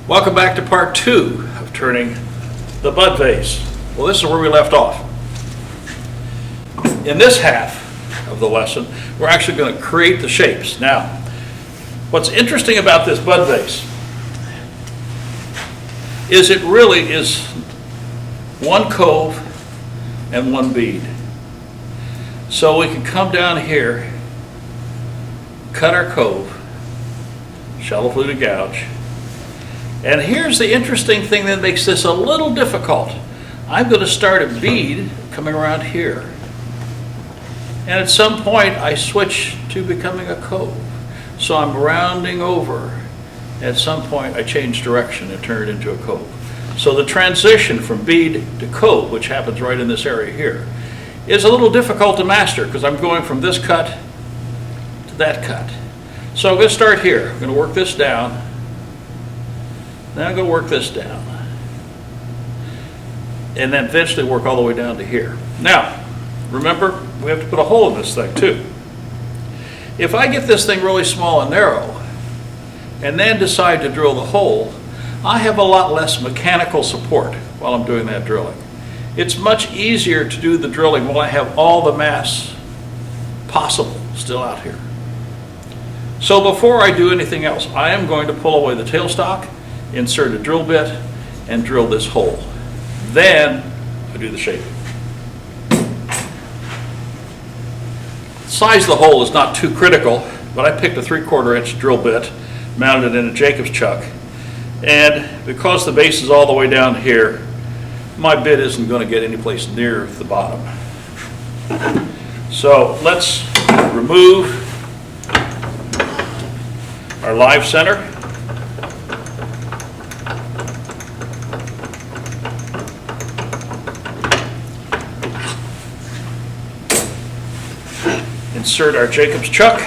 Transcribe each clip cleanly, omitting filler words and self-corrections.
Welcome back to part 2 of turning the bud vase. Well, this is where we left off. In this half of the lesson, we're actually going to create the shapes. Now, what's interesting about this bud vase is it really is one cove and one bead. So we can come down here, cut our cove, shallow fluted gouge. And here's the interesting thing that makes this a little difficult. I'm going to start a bead coming around here. And at some point I switch to becoming a cove. So I'm rounding over. At some point I change direction and turn it into a cove. So the transition from bead to cove, which happens right in this area here, is a little difficult to master because I'm going from this cut to that cut. So I'm going to start here. I'm going to work this down. Then I'm going to work this down. And then eventually work all the way down to here. Now, remember, we have to put a hole in this thing too. If I get this thing really small and narrow, and then decide to drill the hole, I have a lot less mechanical support while I'm doing that drilling. It's much easier to do the drilling while I have all the mass possible still out here. So before I do anything else, I am going to pull away the tailstock, insert a drill bit, and drill this hole. Then I do the shaping. The size of the hole is not too critical, but I picked a 3/4 inch drill bit, mounted it in a Jacob's chuck, and because the base is all the way down here, my bit isn't going to get any place near the bottom. So let's remove our live center. Insert our Jacob's chuck.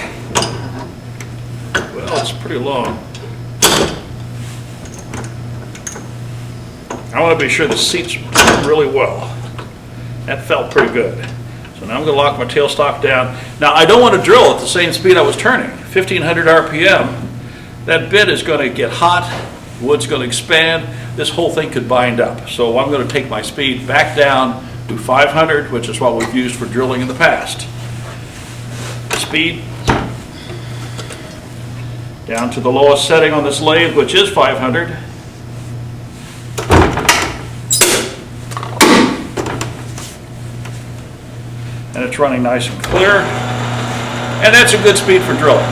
Well, it's pretty long. I want to be sure this seats really well. That felt pretty good. So now I'm going to lock my tailstock down. Now I don't want to drill at the same speed I was turning. 1500 RPM. That bit is going to get hot. Wood's going to expand. This whole thing could bind up. So I'm going to take my speed back down to 500, which is what we've used for drilling in the past. Speed down to the lowest setting on this lathe, which is 500. And it's running nice and clear. And that's a good speed for drilling.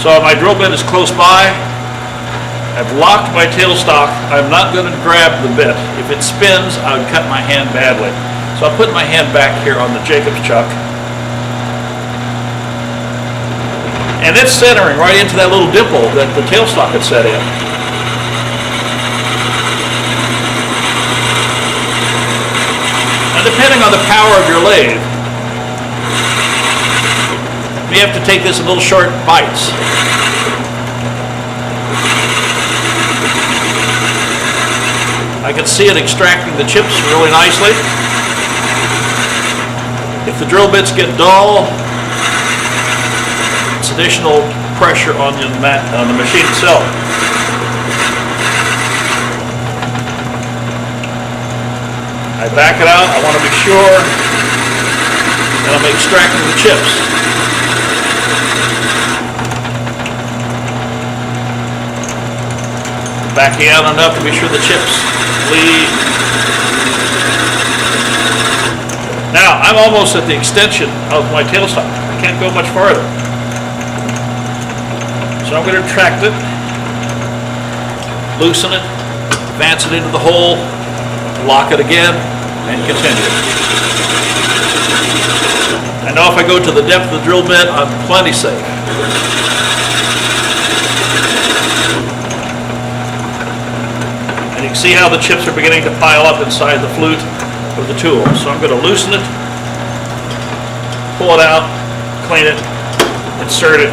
So my drill bit is close by. I've locked my tailstock. I'm not going to grab the bit. If it spins, I would cut my hand badly. So I'll put my hand back here on the Jacob's chuck. And it's centering right into that little dimple that the tailstock had set in. Now, depending on the power of your lathe, you have to take this in little short bites. I can see it extracting the chips really nicely. If the drill bits get dull, it's additional pressure on the machine itself. I back it out. I want to be sure that I'm extracting the chips. Backing out enough to be sure the chips leave. Now, I'm almost at the extension of my tailstock. I can't go much farther. So I'm going to retract it, loosen it, advance it into the hole, lock it again, and continue. I know if I go to the depth of the drill bit, I'm plenty safe. And you can see how the chips are beginning to pile up inside the flute of the tool. So I'm going to loosen it, pull it out, clean it, insert it.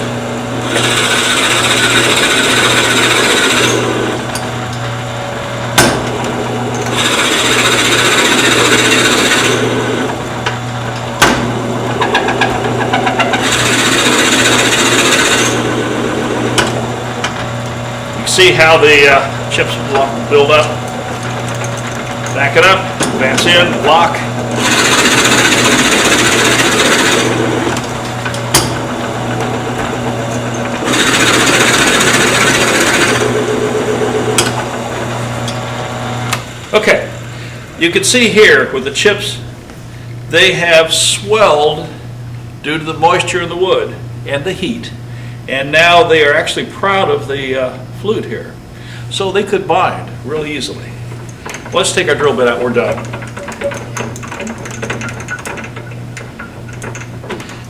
how the chips build up. Back it up, advance in, lock. Okay, you can see here with the chips, they have swelled due to the moisture in the wood and the heat. And now they are actually proud of the flute here. So they could bind really easily. Let's take our drill bit out, we're done.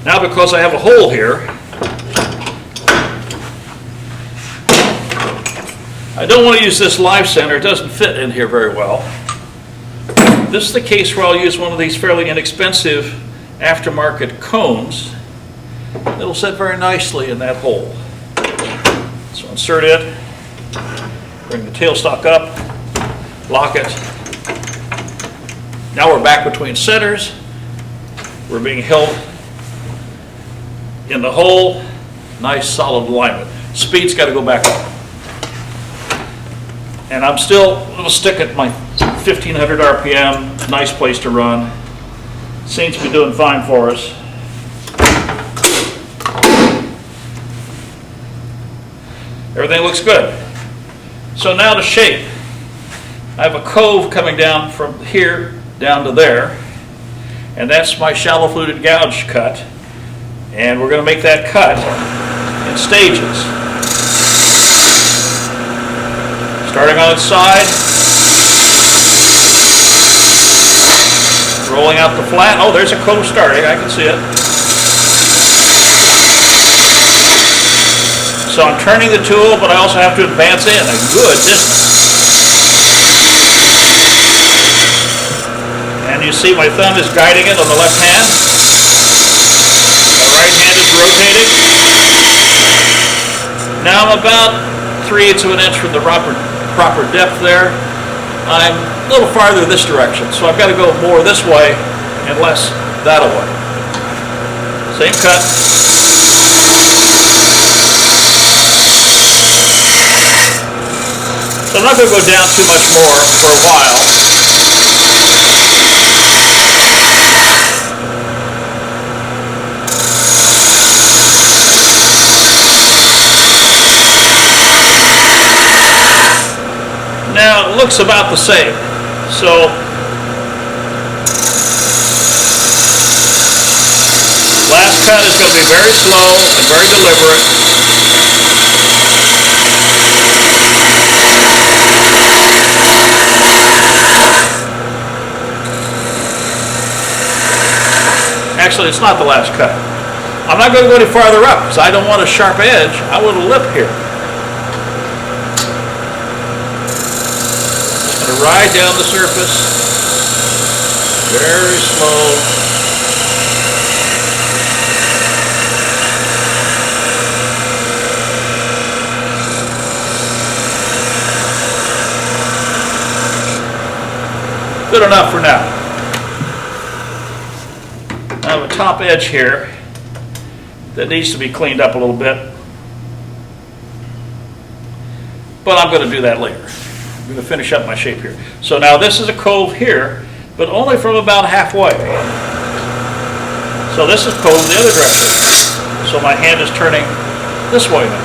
Now because I have a hole here, I don't want to use this live center, it doesn't fit in here very well. This is the case where I'll use one of these fairly inexpensive aftermarket cones. It'll sit very nicely in that hole. So insert it, bring the tailstock up, lock it. Now we're back between centers. We're being held in the hole, nice solid alignment. Speed's got to go back up. And I'm still going to stick at my 1500 RPM, nice place to run. Seems to be doing fine for us. Everything looks good. So now to shape. I have a cove coming down from here down to there, and that's my shallow fluted gouge cut. And we're going to make that cut in stages. Starting on its side, rolling out the flat. Oh, there's a cove starting, I can see it. So I'm turning the tool, but I also have to advance in a good distance. And you see my thumb is guiding it on the left hand. The right hand is rotating. Now I'm about 3/8 of an inch from the proper depth there. I'm a little farther this direction, so I've got to go more this way and less that way. Same cut. So I'm not going to go down too much more for a while. Now it looks about the same. So last cut is going to be very slow and very deliberate. Actually, it's not the last cut. I'm not going to go any farther up because I don't want a sharp edge. I want a lip here. Ride down the surface, very slow. Good enough for now. I have a top edge here that needs to be cleaned up a little bit, but I'm going to do that later. I'm going to finish up my shape here. So now this is a cove here, but only from about halfway. So this is cove the other direction. So my hand is turning this way now.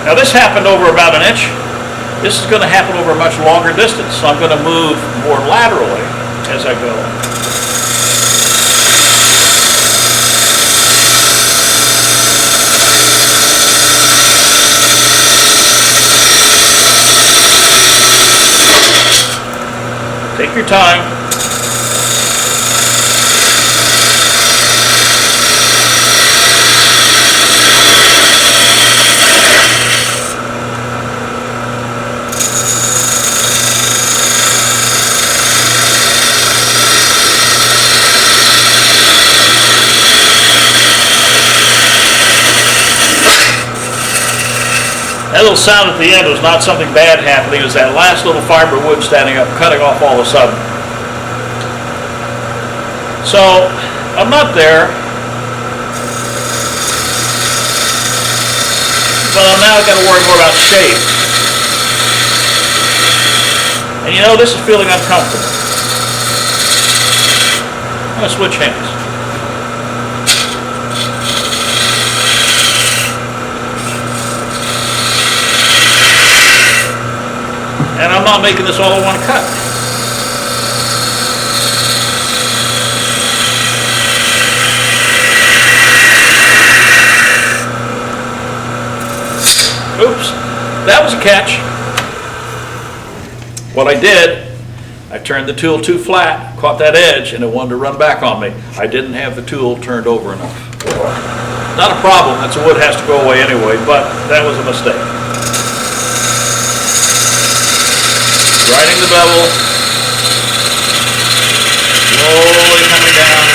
Now this happened over about an inch. This is going to happen over a much longer distance, so I'm going to move more laterally as I go. Take your time. That little sound at the end was not something bad happening. It was that last little fiber wood standing up, cutting off all of a sudden. So I'm not there, but I'm now going to worry more about shape. And you know, this is feeling uncomfortable. I'm going to switch hands. And I'm not making this all in one cut. Oops, that was a catch. What I did, I turned the tool too flat, caught that edge, and it wanted to run back on me. I didn't have the tool turned over enough. Not a problem, that's a wood has to go away anyway, but that was a mistake. Riding the bevel, slowly coming down.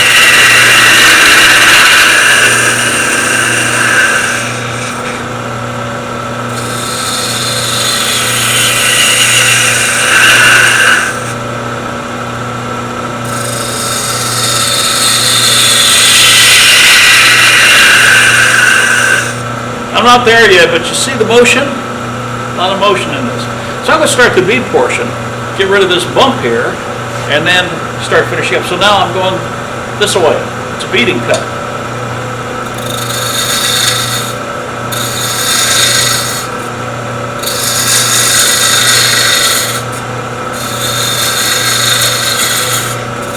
I'm not there yet, but you see the motion? A lot of motion in this. So I'm going to start the bead portion, get rid of this bump here, and then start finishing up. So now I'm going this way. It's a beading cut.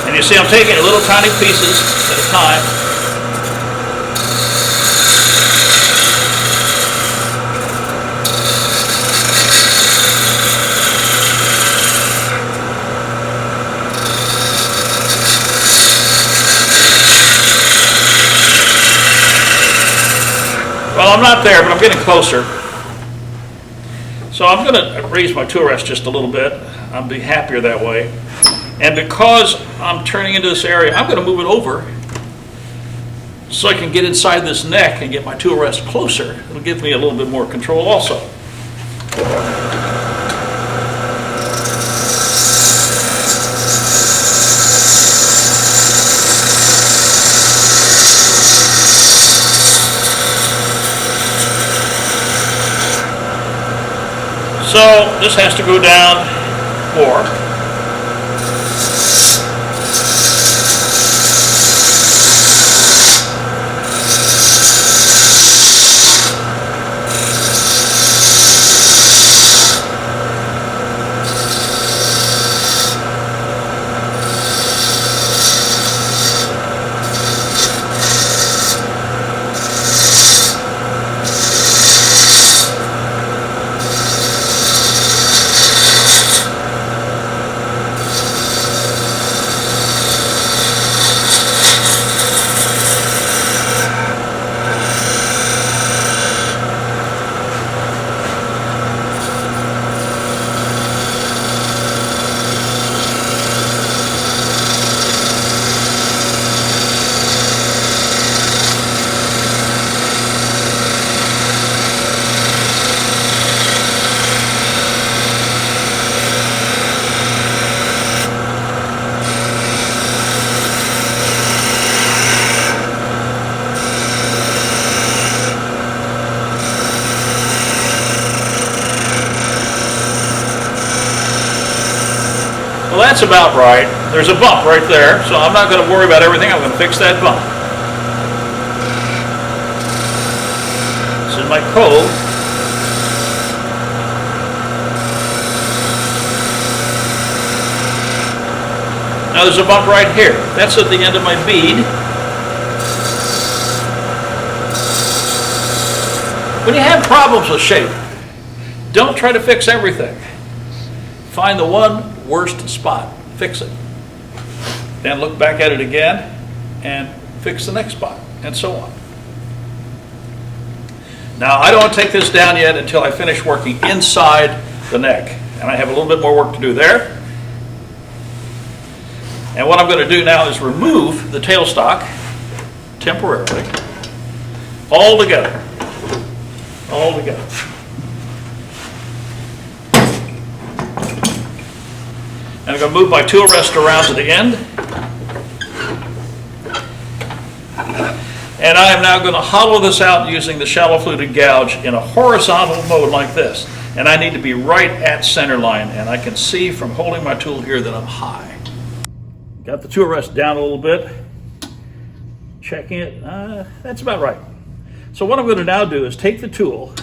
And you see I'm taking little tiny pieces at a time. Well, I'm not there, but I'm getting closer. So I'm going to raise my tool rest just a little bit. I'll be happier that way. And because I'm turning into this area, I'm going to move it over so I can get inside this neck and get my tool rest closer. It'll give me a little bit more control also. So this has to go down more. Well, that's about right. There's a bump right there, so I'm not going to worry about everything. I'm going to fix that bump. This is my cove. Now there's a bump right here. That's at the end of my bead. When you have problems with shape, don't try to fix everything. Find the one worst spot, fix it. Then look back at it again and fix the next spot, and so on. Now I don't want to take this down yet until I finish working inside the neck, and I have a little bit more work to do there. And what I'm going to do now is remove the tailstock temporarily, all together. And I'm going to move my tool rest around to the end. And I am now going to hollow this out using the shallow fluted gouge in a horizontal mode like this. And I need to be right at center line, and I can see from holding my tool here that I'm high. Got the tool rest down a little bit. Checking it, that's about right. So what I'm going to now do is take the tool,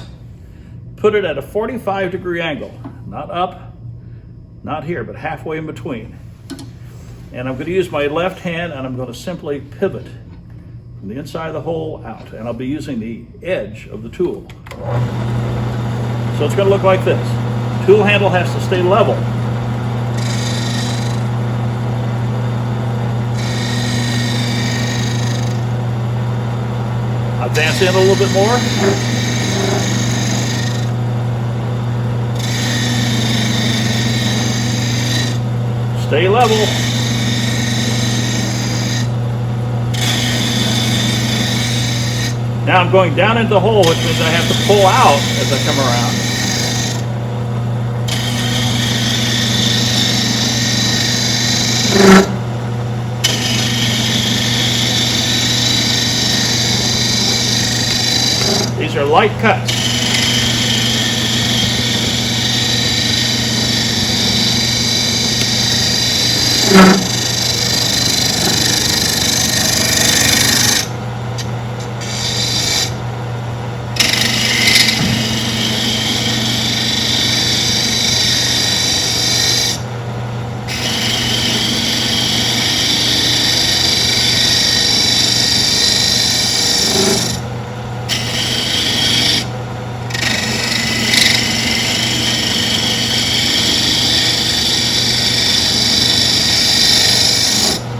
put it at a 45-degree angle, not up, not here, but halfway in between. And I'm going to use my left hand, and I'm going to simply pivot from the inside of the hole out, and I'll be using the edge of the tool. So it's going to look like this. The tool handle has to stay level. Advance in a little bit more. Stay level. Now I'm going down into the hole, which means I have to pull out as I come around. These are light cuts.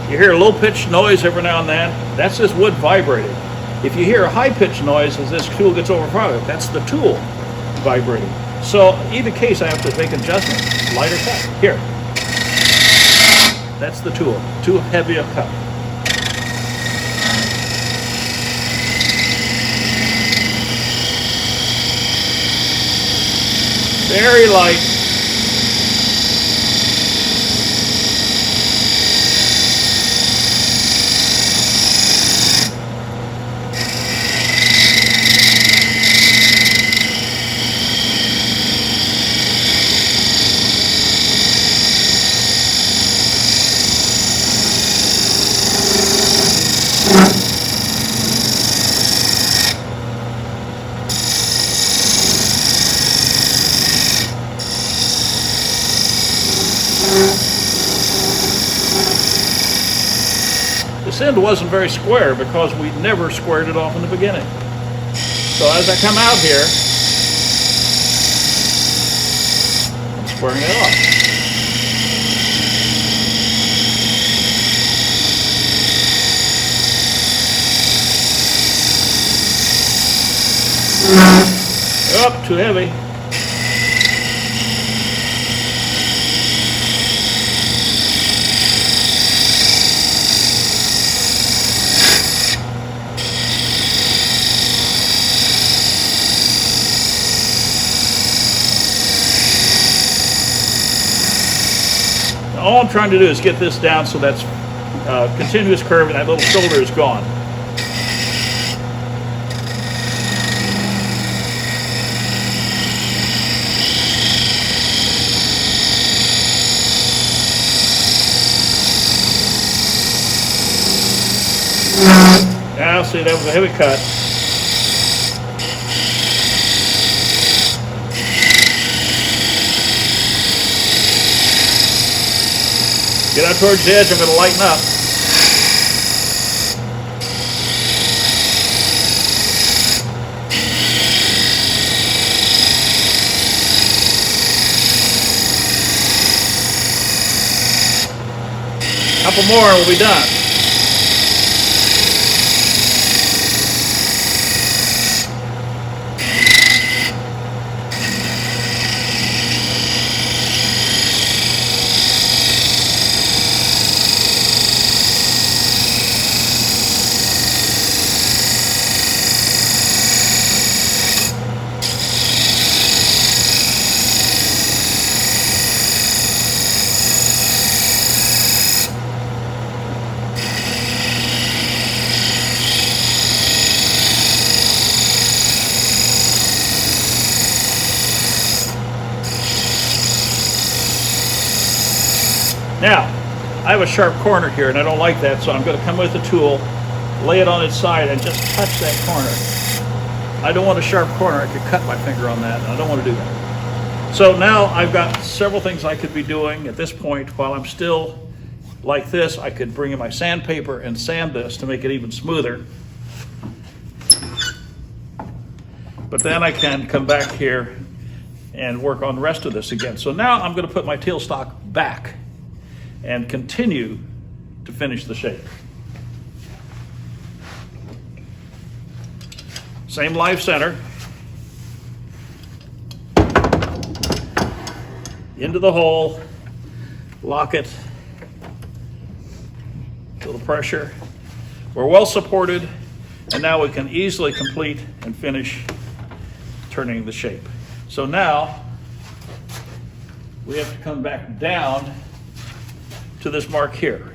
You hear a low-pitched noise every now and then. That's this wood vibrating. If you hear a high-pitched noise as this tool gets overpowered, that's the tool vibrating. So either case, I have to make adjustments. Lighter cut. Here. That's the tool. Too heavy a cut. Very light. This end wasn't very square because we never squared it off in the beginning. So as I come out here, I'm squaring it off. Oh, too heavy. All I'm trying to do is get this down so that's continuous curve and that little shoulder is gone. Now, see, that was a heavy cut. Get out towards the edge, I'm going to lighten up. Couple more and we'll be done. Now, I have a sharp corner here and I don't like that, so I'm going to come with the tool, lay it on its side and just touch that corner. I don't want a sharp corner. I could cut my finger on that and I don't want to do that. So now I've got several things I could be doing at this point. While I'm still like this, I could bring in my sandpaper and sand this to make it even smoother. But then I can come back here and work on the rest of this again. So now I'm going to put my tailstock back and continue to finish the shape. Same live center. Into the hole, lock it, feel the pressure. We're well supported, and now we can easily complete and finish turning the shape. So now we have to come back down to this mark here.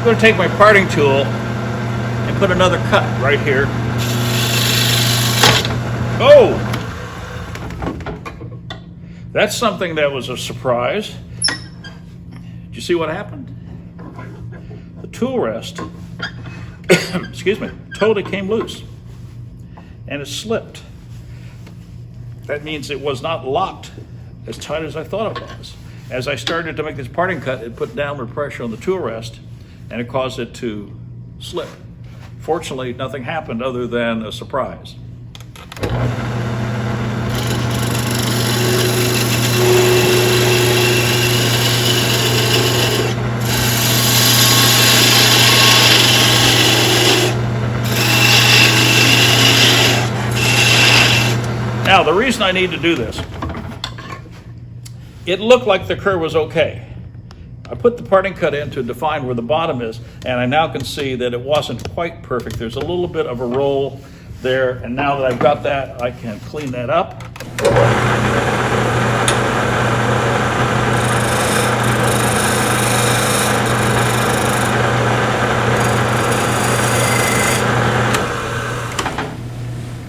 I'm going to take my parting tool and put another cut right here. Oh! That's something that was a surprise. Did you see what happened? The tool rest, excuse me, totally came loose and it slipped. That means it was not locked as tight as I thought it was. As I started to make this parting cut, it put downward pressure on the tool rest and it caused it to slip. Fortunately, nothing happened other than a surprise. Now, the reason I need to do this, it looked like the curve was okay. I put the parting cut in to define where the bottom is, and I now can see that it wasn't quite perfect. There's a little bit of a roll there, and now that I've got that, I can clean that up.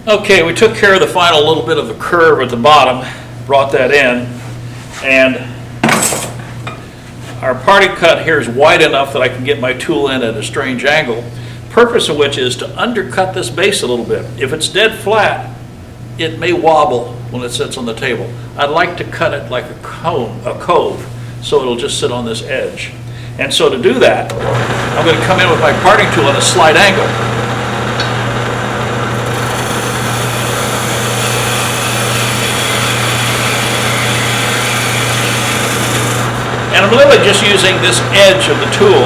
Okay, we took care of the final little bit of the curve at the bottom, brought that in, and our parting cut here is wide enough that I can get my tool in at a strange angle, purpose of which is to undercut this base a little bit. If it's dead flat, it may wobble when it sits on the table. I'd like to cut it like a cove, so it'll just sit on this edge. And so to do that, I'm going to come in with my parting tool at a slight angle. And I'm literally just using this edge of the tool,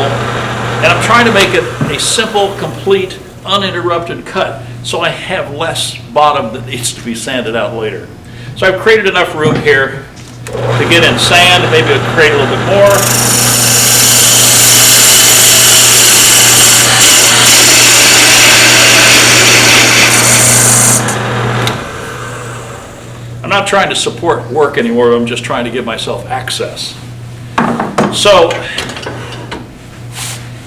and I'm trying to make it a simple, complete, uninterrupted cut, so I have less bottom that needs to be sanded out later. So I've created enough room here to get in sand, maybe I'll create a little bit more. I'm not trying to support work anymore, I'm just trying to give myself access. So,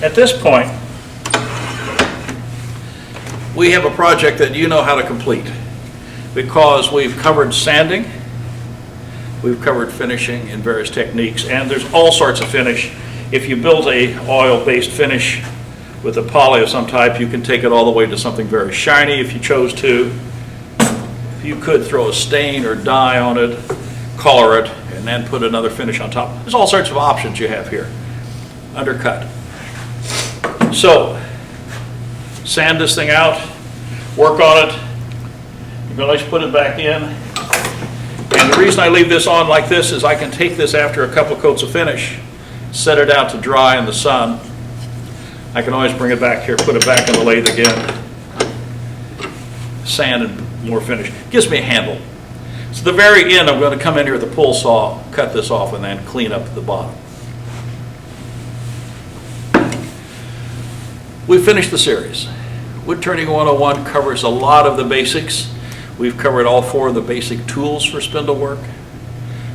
at this point, we have a project that you know how to complete because we've covered sanding, we've covered finishing in various techniques, and there's all sorts of finish. If you build a oil-based finish with a poly of some type, you can take it all the way to something very shiny if you chose to. You could throw a stain or dye on it, color it, and then put another finish on top. There's all sorts of options you have here. Undercut. So, sand this thing out, work on it. You're going to put it back in. And the reason I leave this on like this is I can take this after a couple coats of finish, set it out to dry in the sun. I can always bring it back here, put it back in the lathe again. Sand and more finish. Gives me a handle. So at the very end, I'm going to come in here with a pull saw, cut this off, and then clean up the bottom. We finished the series. Woodturning 101 covers a lot of the basics. We've covered all 4 of the basic tools for spindle work.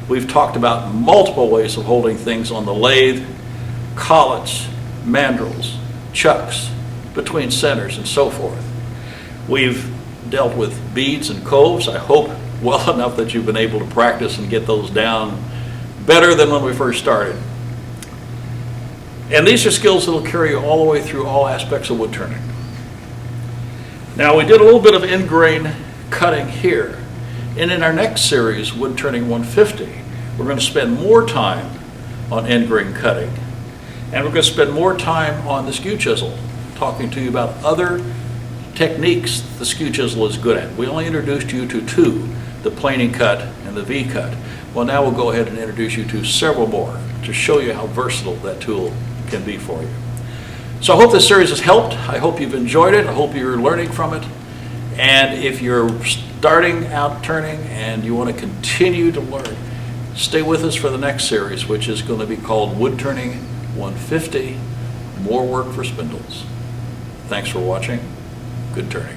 We've talked about multiple ways of holding things on the lathe, collets, mandrels, chucks, between centers, and so forth. We've dealt with beads and coves. I hope well enough that you've been able to practice and get those down better than when we first started. And these are skills that will carry you all the way through all aspects of wood turning. Now, we did a little bit of end grain cutting here. And in our next series, Woodturning 150, we're going to spend more time on end grain cutting. And we're going to spend more time on the skew chisel, talking to you about other techniques the skew chisel is good at. We only introduced you to 2, the planing cut and the V cut. Well, now we'll go ahead and introduce you to several more to show you how versatile that tool can be for you. So I hope this series has helped. I hope you've enjoyed it. I hope you're learning from it. And if you're starting out turning and you want to continue to learn, stay with us for the next series, which is going to be called Woodturning 150, More Work for Spindles. Thanks for watching. Good turning.